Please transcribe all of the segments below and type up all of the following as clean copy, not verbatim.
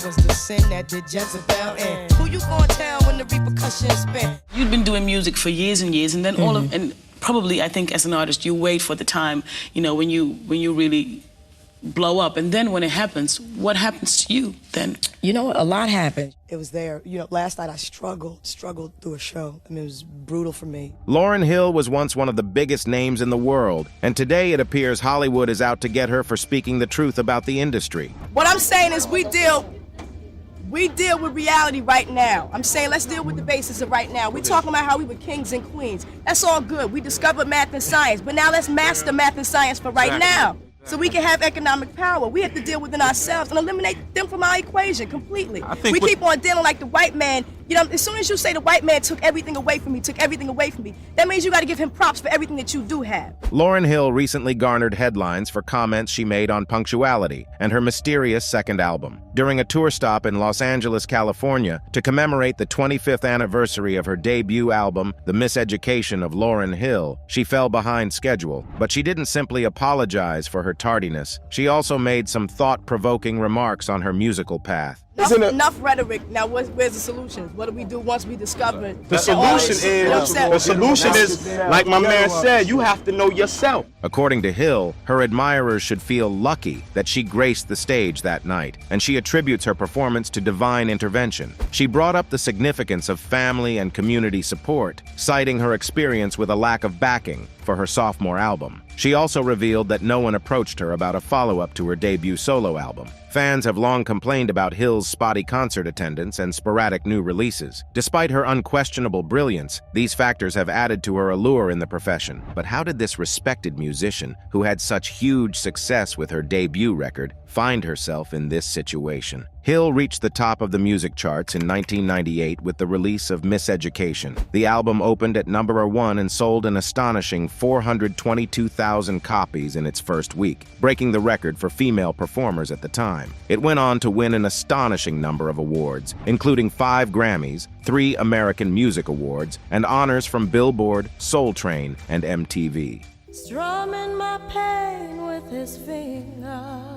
was the sin that did Jezebel in. Who you gonna tell when the repercussions spin? You'd been doing music for years and years, and then and probably, I think, as an artist, you wait for the time, you know, when you really blow up. And then when it happens, what happens to you then? You know what? A lot happened. It was there. You know, last night I struggled through a show. I mean, it was brutal for me. Lauryn Hill was once one of the biggest names in the world, and today it appears Hollywood is out to get her for speaking the truth about the industry. What I'm saying is we deal with reality right now. I'm saying let's deal with the basis of right now. We're talking about how we were kings and queens. That's all good. We discovered math and science, but now let's master math and science for right now. So we can have economic power. We have to deal within ourselves and eliminate them from our equation completely. We keep on dealing like the white man. You know, as soon as you say the white man took everything away from me, that means you got to give him props for everything that you do have. Lauryn Hill recently garnered headlines for comments she made on punctuality and her mysterious second album. During a tour stop in Los Angeles, California, to commemorate the 25th anniversary of her debut album, The Miseducation of Lauryn Hill, she fell behind schedule, but she didn't simply apologize for her tardiness. She also made some thought-provoking remarks on her musical path. Enough rhetoric. Now, where's the solution? What do we do once we discover it? The solution is, like my man said, you have to know yourself. According to Hill, her admirers should feel lucky that she graced the stage that night, and she attributes her performance to divine intervention. She brought up the significance of family and community support, citing her experience with a lack of backing for her sophomore album. She also revealed that no one approached her about a follow-up to her debut solo album. Fans have long complained about Hill's spotty concert attendance and sporadic new releases. Despite her unquestionable brilliance, these factors have added to her allure in the profession. But how did this respected musician, who had such huge success with her debut record, find herself in this situation? Hill reached the top of the music charts in 1998 with the release of Miseducation. The album opened at #1 and sold an astonishing 422,000 copies in its first week, breaking the record for female performers at the time. It went on to win an astonishing number of awards, including 5 Grammys, 3 American Music Awards, and honors from Billboard, Soul Train, and MTV. Strumming my pain with his fingers.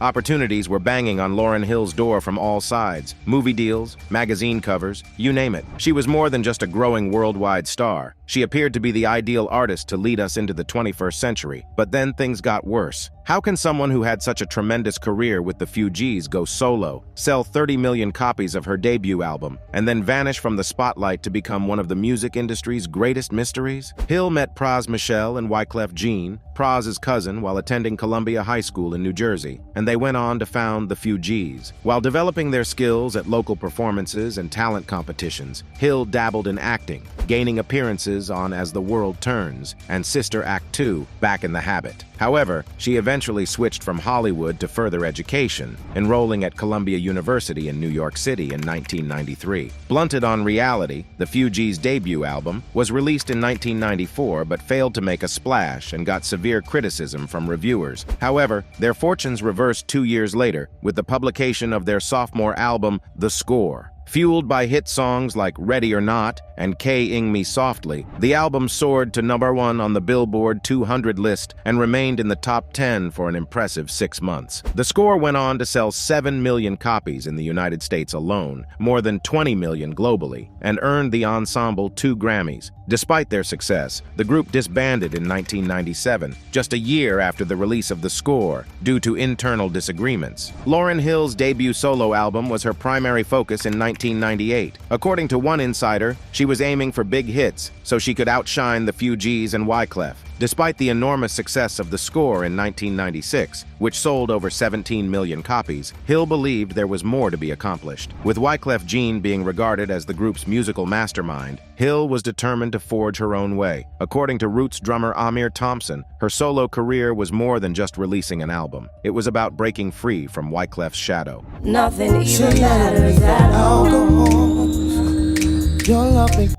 Opportunities were banging on Lauryn Hill's door from all sides. Movie deals, magazine covers, you name it. She was more than just a growing worldwide star. She appeared to be the ideal artist to lead us into the 21st century. But then things got worse. How can someone who had such a tremendous career with the Fugees go solo, sell 30 million copies of her debut album, and then vanish from the spotlight to become one of the music industry's greatest mysteries? Hill met Pras Michel and Wyclef Jean, Pras' cousin, while attending Columbia High School in New Jersey, and they went on to found the Fugees. While developing their skills at local performances and talent competitions, Hill dabbled in acting, gaining appearances on As the World Turns and Sister Act 2, Back in the Habit. However, she eventually switched from Hollywood to further education, enrolling at Columbia University in New York City in 1993. Blunted on reality, the Fugees' debut album was released in 1994 but failed to make a splash and got severe criticism from reviewers. However, their fortunes reversed 2 years later with the publication of their sophomore album, The Score. Fueled by hit songs like Ready or Not and K-ing Me Softly, the album soared to #1 on the Billboard 200 list and remained in the top 10 for an impressive 6 months. The Score went on to sell 7 million copies in the United States alone, more than 20 million globally, and earned the ensemble 2 Grammys. Despite their success, the group disbanded in 1997, just a year after the release of The Score, due to internal disagreements. Lauryn Hill's debut solo album was her primary focus in 1998. According to one insider, she was aiming for big hits so she could outshine the Fugees and Wyclef. Despite the enormous success of The Score in 1996, which sold over 17 million copies, Hill believed there was more to be accomplished. With Wyclef Jean being regarded as the group's musical mastermind, Hill was determined to forge her own way. According to Roots drummer Amir Thompson, her solo career was more than just releasing an album. It was about breaking free from Wyclef's shadow. Nothing even matters at all.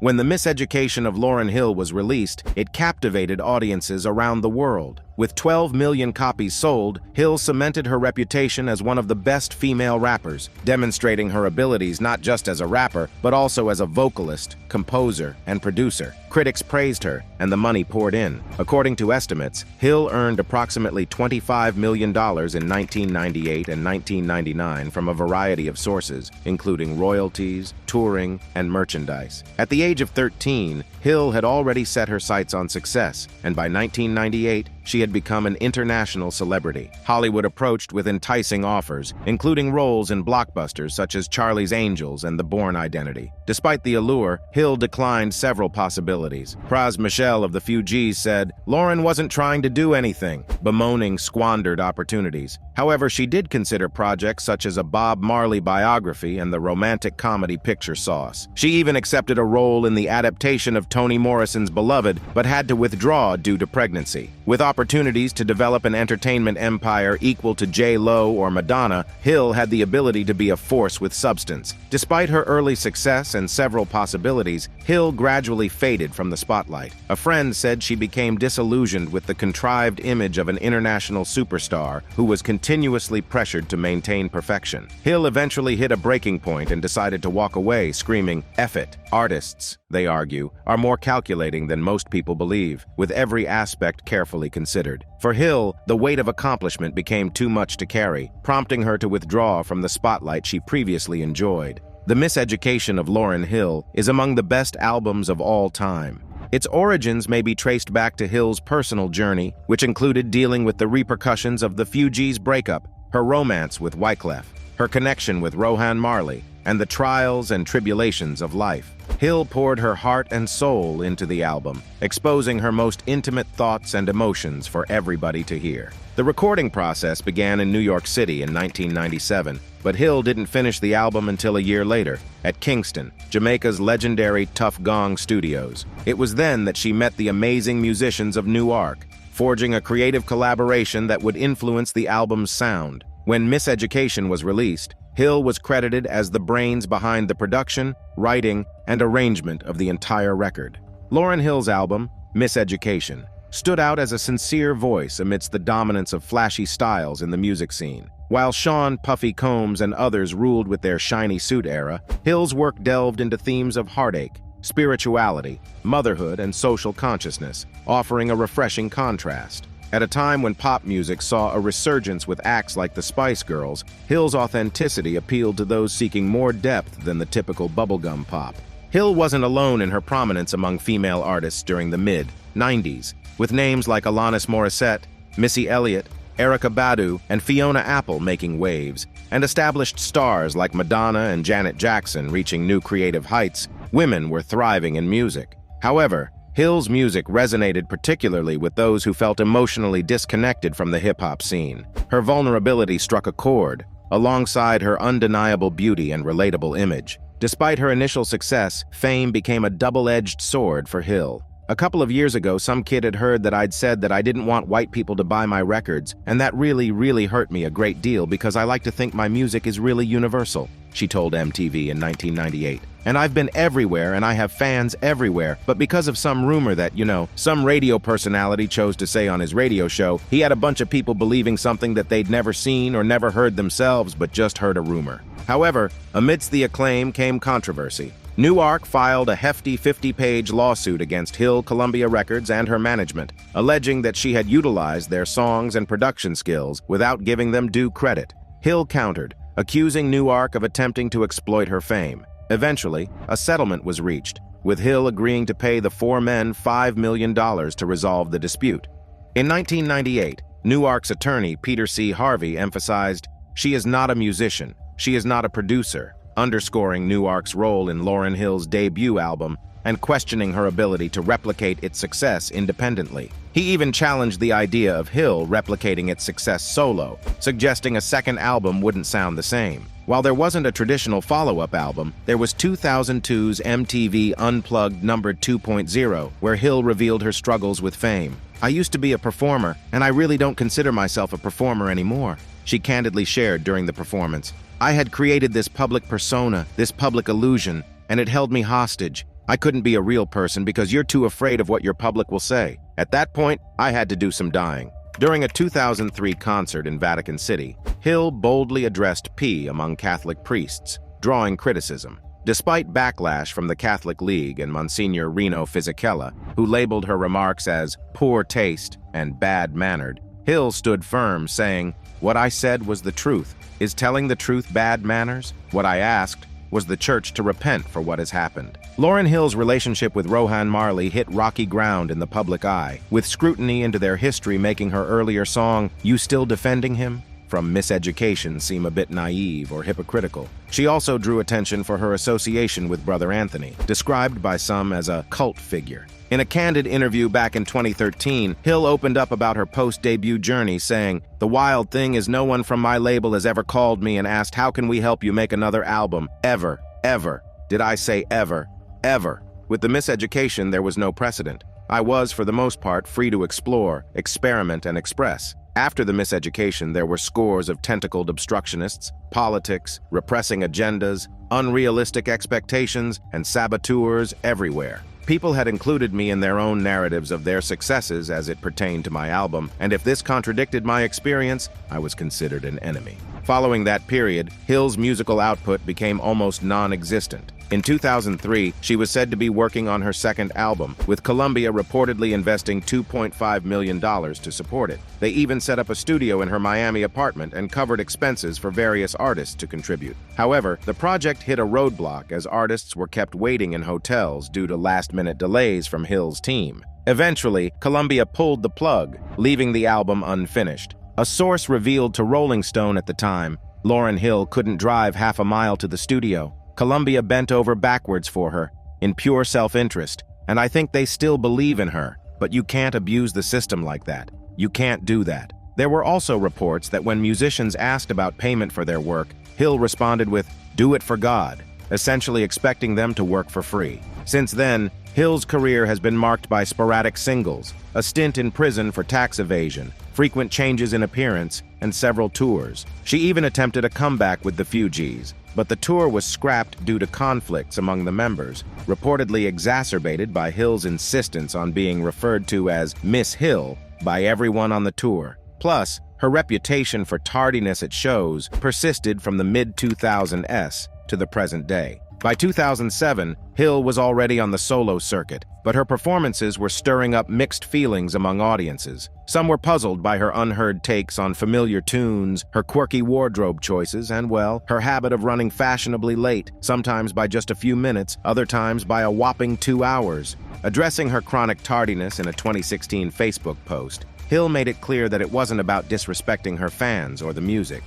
When The Miseducation of Lauryn Hill was released, it captivated audiences around the world. With 12 million copies sold, Hill cemented her reputation as one of the best female rappers, demonstrating her abilities not just as a rapper, but also as a vocalist, composer, and producer. Critics praised her, and the money poured in. According to estimates, Hill earned approximately $25 million in 1998 and 1999 from a variety of sources, including royalties, touring, and merchandise. At the age of 13, Hill had already set her sights on success, and by 1998, she had become an international celebrity. Hollywood approached with enticing offers, including roles in blockbusters such as Charlie's Angels and The Bourne Identity. Despite the allure, Hill declined several possibilities. Pras Michel of the Fugees said, "Lauryn wasn't trying to do anything," bemoaning squandered opportunities. However, she did consider projects such as a Bob Marley biography and the romantic comedy picture Sauce. She even accepted a role in the adaptation of Toni Morrison's Beloved, but had to withdraw due to pregnancy. With opportunities to develop an entertainment empire equal to J-Lo or Madonna, Hill had the ability to be a force with substance. Despite her early success and several possibilities, Hill gradually faded from the spotlight. A friend said she became disillusioned with the contrived image of an international superstar who was continuously pressured to maintain perfection. Hill eventually hit a breaking point and decided to walk away, screaming, "F it." Artists, they argue, are more calculating than most people believe, with every aspect carefully considered. For Hill, the weight of accomplishment became too much to carry, prompting her to withdraw from the spotlight she previously enjoyed. The Miseducation of Lauryn Hill is among the best albums of all time. Its origins may be traced back to Hill's personal journey, which included dealing with the repercussions of the Fugees' breakup, her romance with Wyclef, her connection with Bob Marley, and the trials and tribulations of life. Hill poured her heart and soul into the album, exposing her most intimate thoughts and emotions for everybody to hear. The recording process began in New York City in 1997, but Hill didn't finish the album until a year later, at Kingston, Jamaica's legendary Tuff Gong Studios. It was then that she met the amazing musicians of Newark, forging a creative collaboration that would influence the album's sound. When Miseducation was released, Hill was credited as the brains behind the production, writing, and arrangement of the entire record. Lauryn Hill's album, Miseducation, stood out as a sincere voice amidst the dominance of flashy styles in the music scene. While Sean Puffy Combs and others ruled with their shiny suit era, Hill's work delved into themes of heartache, spirituality, motherhood, and social consciousness, offering a refreshing contrast. At a time when pop music saw a resurgence with acts like the Spice Girls, Hill's authenticity appealed to those seeking more depth than the typical bubblegum pop. Hill wasn't alone in her prominence among female artists during the mid-90s, with names like Alanis Morissette, Missy Elliott, Erykah Badu, and Fiona Apple making waves, and established stars like Madonna and Janet Jackson reaching new creative heights. Women were thriving in music. However, Hill's music resonated particularly with those who felt emotionally disconnected from the hip-hop scene. Her vulnerability struck a chord, alongside her undeniable beauty and relatable image. Despite her initial success, fame became a double-edged sword for Hill. A couple of years ago, some kid had heard that I'd said that I didn't want white people to buy my records, and that really hurt me a great deal because I like to think my music is really universal, she told MTV in 1998. And I've been everywhere and I have fans everywhere, but because of some rumor that, some radio personality chose to say on his radio show, he had a bunch of people believing something that they'd never seen or never heard themselves but just heard a rumor. However, amidst the acclaim came controversy. Newark filed a hefty 50-page lawsuit against Hill Columbia Records and her management, alleging that she had utilized their songs and production skills without giving them due credit. Hill countered, accusing Newark of attempting to exploit her fame. Eventually, a settlement was reached, with Hill agreeing to pay the four men $5 million to resolve the dispute. In 1998, Newark's attorney, Peter C. Harvey, emphasized, "She is not a musician, she is not a producer," underscoring Newark's role in Lauryn Hill's debut album and questioning her ability to replicate its success independently. He even challenged the idea of Hill replicating its success solo, suggesting a second album wouldn't sound the same. While there wasn't a traditional follow-up album, there was 2002's MTV Unplugged No. 2.0, where Hill revealed her struggles with fame. "I used to be a performer, and I really don't consider myself a performer anymore," she candidly shared during the performance. "I had created this public persona, this public illusion, and it held me hostage. I couldn't be a real person because you're too afraid of what your public will say. At that point, I had to do some dying." During a 2003 concert in Vatican City, Hill boldly addressed P among Catholic priests, drawing criticism. Despite backlash from the Catholic League and Monsignor Reno Fisichella, who labeled her remarks as poor taste and bad-mannered, Hill stood firm, saying, "What I said was the truth. Is telling the truth bad manners? What I asked was the church to repent for what has happened." Lauryn Hill's relationship with Bob Marley hit rocky ground in the public eye, with scrutiny into their history making her earlier song, "You Still Defending Him?" from Miseducation seem a bit naive or hypocritical. She also drew attention for her association with Brother Anthony, described by some as a cult figure. In a candid interview back in 2013, Hill opened up about her post-debut journey, saying, "The wild thing is no one from my label has ever called me and asked, how can we help you make another album? Ever. Ever. Did I say ever? Ever. With the Miseducation, there was no precedent. I was, for the most part, free to explore, experiment, and express. After the Miseducation, there were scores of tentacled obstructionists, politics, repressing agendas, unrealistic expectations, and saboteurs everywhere. People had included me in their own narratives of their successes as it pertained to my album, and if this contradicted my experience, I was considered an enemy." Following that period, Hill's musical output became almost non-existent. In 2003, she was said to be working on her second album, with Columbia reportedly investing $2.5 million to support it. They even set up a studio in her Miami apartment and covered expenses for various artists to contribute. However, the project hit a roadblock as artists were kept waiting in hotels due to last-minute delays from Hill's team. Eventually, Columbia pulled the plug, leaving the album unfinished. A source revealed to Rolling Stone at the time, Lauryn Hill couldn't drive half a mile to the studio. Columbia bent over backwards for her, in pure self-interest, and I think they still believe in her, but you can't abuse the system like that. You can't do that. There were also reports that when musicians asked about payment for their work, Hill responded with, "Do it for God," essentially expecting them to work for free. Since then, Hill's career has been marked by sporadic singles, a stint in prison for tax evasion, frequent changes in appearance, and several tours. She even attempted a comeback with the Fugees, but the tour was scrapped due to conflicts among the members, reportedly exacerbated by Hill's insistence on being referred to as Miss Hill by everyone on the tour. Plus, her reputation for tardiness at shows persisted from the mid-2000s to the present day. By 2007, Hill was already on the solo circuit, but her performances were stirring up mixed feelings among audiences. Some were puzzled by her unheard takes on familiar tunes, her quirky wardrobe choices, and, well, her habit of running fashionably late, sometimes by just a few minutes, other times by a whopping 2 hours. Addressing her chronic tardiness in a 2016 Facebook post, Hill made it clear that it wasn't about disrespecting her fans or the music.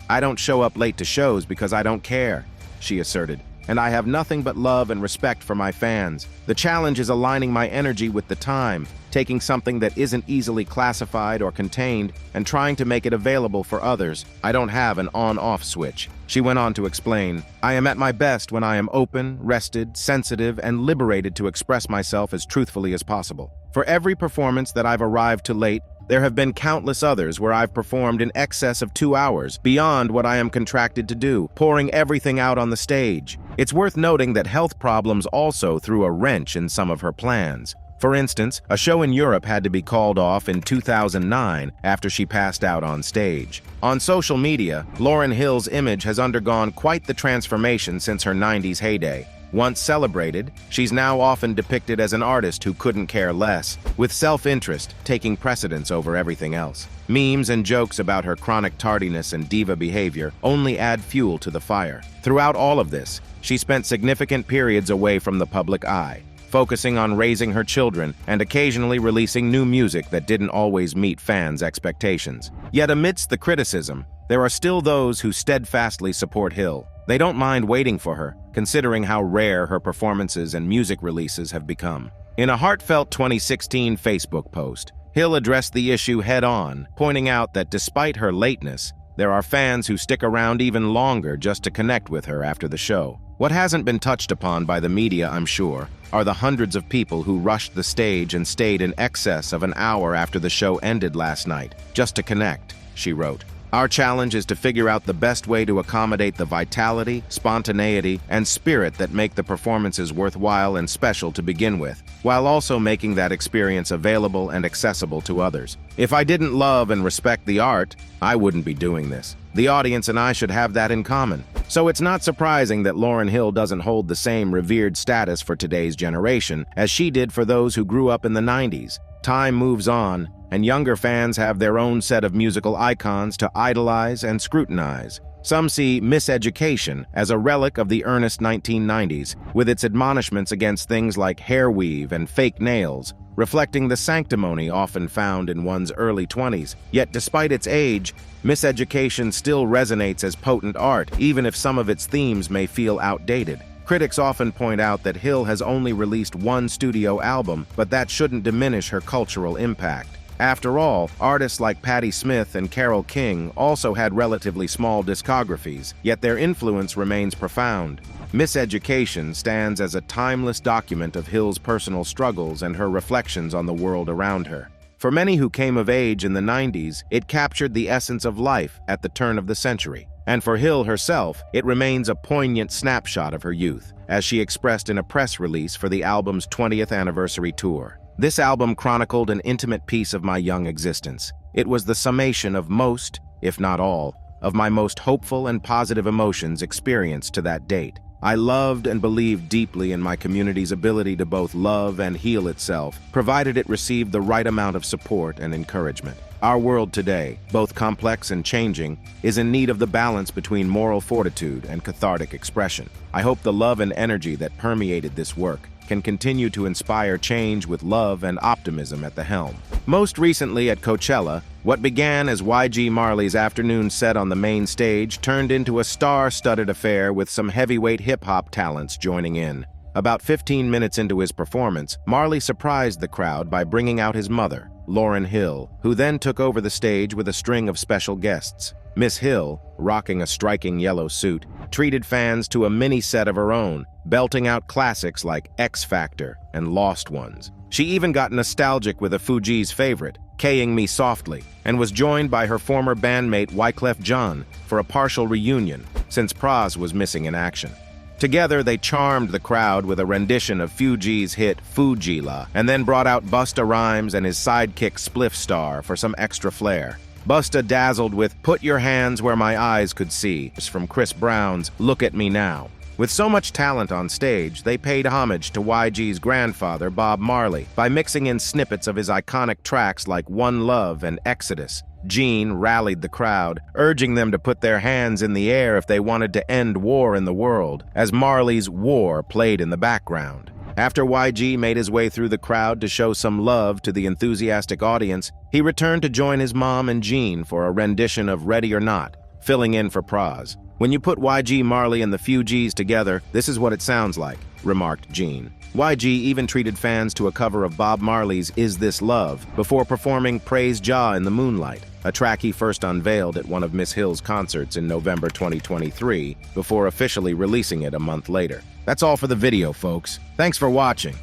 "I don't show up late to shows because I don't care," she asserted, "and I have nothing but love and respect for my fans. The challenge is aligning my energy with the time, taking something that isn't easily classified or contained and trying to make it available for others. I don't have an on-off switch." She went on to explain, "I am at my best when I am open, rested, sensitive, and liberated to express myself as truthfully as possible. For every performance that I've arrived to late, there have been countless others where I've performed in excess of 2 hours, beyond what I am contracted to do, pouring everything out on the stage." It's worth noting that health problems also threw a wrench in some of her plans. For instance, a show in Europe had to be called off in 2009 after she passed out on stage. On social media, Lauryn Hill's image has undergone quite the transformation since her 90s heyday. Once celebrated, she's now often depicted as an artist who couldn't care less, with self-interest taking precedence over everything else. Memes and jokes about her chronic tardiness and diva behavior only add fuel to the fire. Throughout all of this, she spent significant periods away from the public eye, focusing on raising her children and occasionally releasing new music that didn't always meet fans' expectations. Yet amidst the criticism, there are still those who steadfastly support Hill. They don't mind waiting for her, considering how rare her performances and music releases have become. In a heartfelt 2016 Facebook post, Hill addressed the issue head-on, pointing out that despite her lateness, there are fans who stick around even longer just to connect with her after the show. What hasn't been touched upon by the media, I'm sure, are the hundreds of people who rushed the stage and stayed in excess of an hour after the show ended last night, just to connect, she wrote. Our challenge is to figure out the best way to accommodate the vitality, spontaneity, and spirit that make the performances worthwhile and special to begin with, while also making that experience available and accessible to others. If I didn't love and respect the art, I wouldn't be doing this. The audience and I should have that in common. So it's not surprising that Lauryn Hill doesn't hold the same revered status for today's generation as she did for those who grew up in the 90s. Time moves on, and younger fans have their own set of musical icons to idolize and scrutinize. Some see Miseducation as a relic of the earnest 1990s, with its admonishments against things like hair weave and fake nails, reflecting the sanctimony often found in one's early 20s. Yet despite its age, Miseducation still resonates as potent art, even if some of its themes may feel outdated. Critics often point out that Hill has only released one studio album, but that shouldn't diminish her cultural impact. After all, artists like Patti Smith and Carole King also had relatively small discographies, yet their influence remains profound. Miseducation stands as a timeless document of Hill's personal struggles and her reflections on the world around her. For many who came of age in the 90s, it captured the essence of life at the turn of the century. And for Hill herself, it remains a poignant snapshot of her youth, as she expressed in a press release for the album's 20th anniversary tour. This album chronicled an intimate piece of my young existence. It was the summation of most, if not all, of my most hopeful and positive emotions experienced to that date. I loved and believed deeply in my community's ability to both love and heal itself, provided it received the right amount of support and encouragement. Our world today, both complex and changing, is in need of the balance between moral fortitude and cathartic expression. I hope the love and energy that permeated this work can continue to inspire change with love and optimism at the helm. Most recently at Coachella, what began as YG Marley's afternoon set on the main stage turned into a star-studded affair with some heavyweight hip-hop talents joining in. About 15 minutes into his performance, Marley surprised the crowd by bringing out his mother, Lauryn Hill, who then took over the stage with a string of special guests. Miss Hill, rocking a striking yellow suit, treated fans to a mini set of her own, belting out classics like X Factor and Lost Ones. She even got nostalgic with a Fugees favorite, Kaying Me Softly, and was joined by her former bandmate Wyclef Jean for a partial reunion, since Pras was missing in action. Together, they charmed the crowd with a rendition of Fugees' hit Fugeela, and then brought out Busta Rhymes and his sidekick Spliff Star for some extra flair. Busta dazzled with Put Your Hands Where My Eyes Could See from Chris Brown's Look at Me Now. With so much talent on stage, they paid homage to YG's grandfather, Bob Marley, by mixing in snippets of his iconic tracks like One Love and Exodus. Jean rallied the crowd, urging them to put their hands in the air if they wanted to end war in the world, as Marley's War played in the background. After YG made his way through the crowd to show some love to the enthusiastic audience, he returned to join his mom and Jean for a rendition of Ready or Not, filling in for Pras. When you put YG Marley and the Fugees together, this is what it sounds like, remarked Jean. YG even treated fans to a cover of Bob Marley's Is This Love before performing Praise Jah in the Moonlight, a track he first unveiled at one of Miss Hill's concerts in November 2023, before officially releasing it a month later. That's all for the video, folks. Thanks for watching.